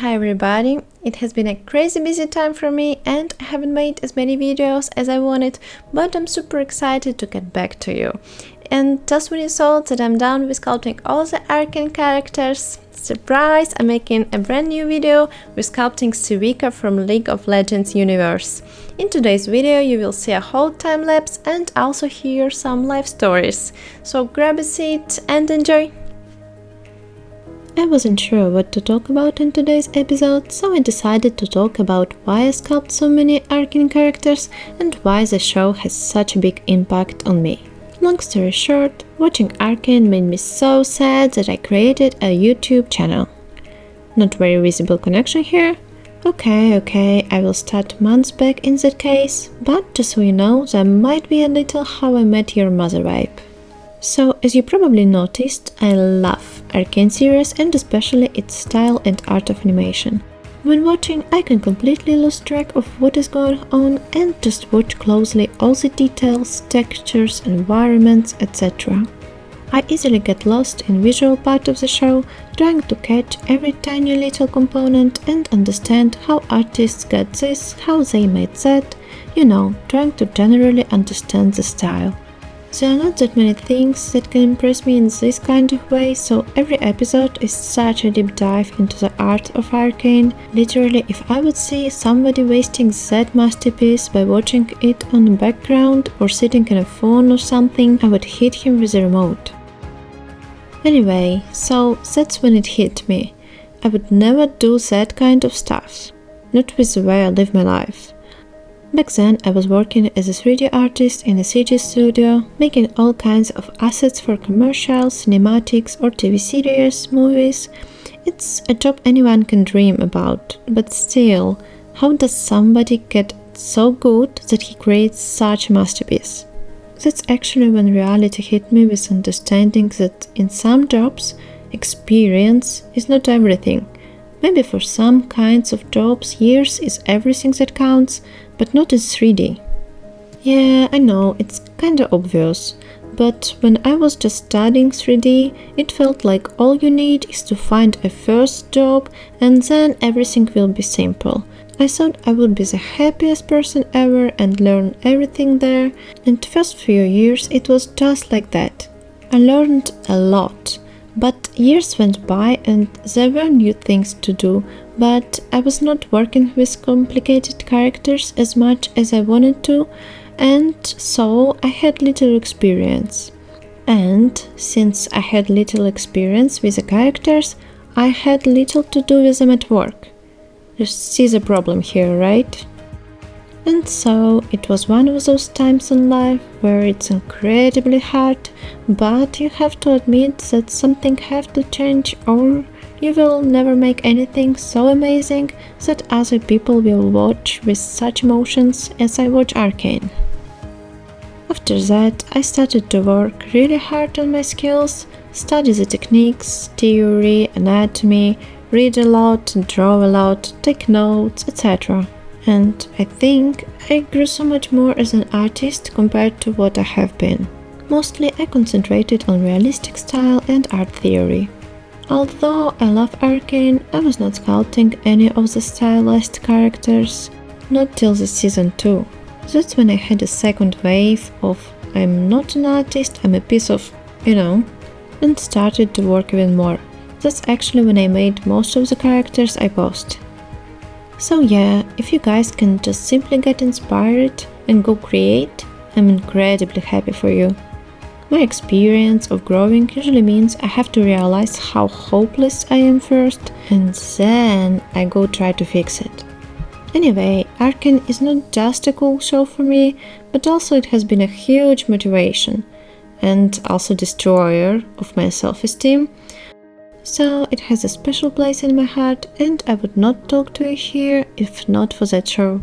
Hi everybody, it has been a crazy busy time for me and I haven't made as many videos as I wanted, but I'm super excited to get back to you. And just when you saw that I'm done with sculpting all the Arcane characters, surprise, I'm making a brand new video with sculpting Sevika from League of Legends universe. In today's video you will see a whole time lapse and also hear some life stories. So grab a seat and enjoy! I wasn't sure what to talk about in today's episode, so I decided to talk about why I sculpt so many Arcane characters and why the show has such a big impact on me. Long story short, watching Arcane made me so sad that I created a YouTube channel. Not very visible connection here? Okay, I will start months back in that case, but just so you know, there might be a little How I Met Your Mother vibe. So, as you probably noticed, I love Arcane series and especially its style and art of animation. When watching, I can completely lose track of what is going on and just watch closely all the details, textures, environments, etc. I easily get lost in visual part of the show, trying to catch every tiny little component and understand how artists got this, how they made that, trying to generally understand the style. There are not that many things that can impress me in this kind of way, so every episode is such a deep dive into the art of Arcane. Literally, if I would see somebody wasting that masterpiece by watching it on the background or sitting on a phone or something, I would hit him with a remote. Anyway, so that's when it hit me. I would never do that kind of stuff. Not with the way I live my life. Back then, I was working as a 3D artist in a CG studio, making all kinds of assets for commercials, cinematics or TV series, movies. It's a job anyone can dream about, but still, how does somebody get so good that he creates such a masterpiece? That's actually when reality hit me with understanding that in some jobs, experience is not everything. Maybe for some kinds of jobs, years is everything that counts, but not in 3D. Yeah, I know, it's kinda obvious, but when I was just studying 3D, it felt like all you need is to find a first job and then everything will be simple. I thought I would be the happiest person ever and learn everything there, and the first few years it was just like that. I learned a lot. But years went by and there were new things to do, but I was not working with complicated characters as much as I wanted to, and so I had little experience. And since I had little experience with the characters, I had little to do with them at work. You see the problem here, right? And so it was one of those times in life where it's incredibly hard, but you have to admit that something has to change or you will never make anything so amazing that other people will watch with such emotions as I watch Arcane. After that, I started to work really hard on my skills, study the techniques, theory, anatomy, read a lot, draw a lot, take notes, etc. And I think I grew so much more as an artist compared to what I have been. Mostly I concentrated on realistic style and art theory. Although I love Arcane, I was not sculpting any of the stylized characters, not till the season 2. That's when I had a second wave of I'm not an artist, I'm a piece of, and started to work even more. That's actually when I made most of the characters I post. So yeah, if you guys can just simply get inspired and go create, I'm incredibly happy for you. My experience of growing usually means I have to realize how hopeless I am first, and then I go try to fix it. Anyway, Arcane is not just a cool show for me, but also it has been a huge motivation, and also destroyer of my self-esteem. So it has a special place in my heart and I would not talk to you here if not for that show.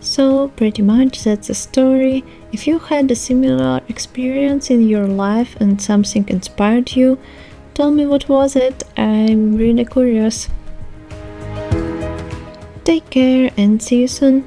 So pretty much that's the story. If you had a similar experience in your life and something inspired you, tell me what was it, I'm really curious. Take care and see you soon.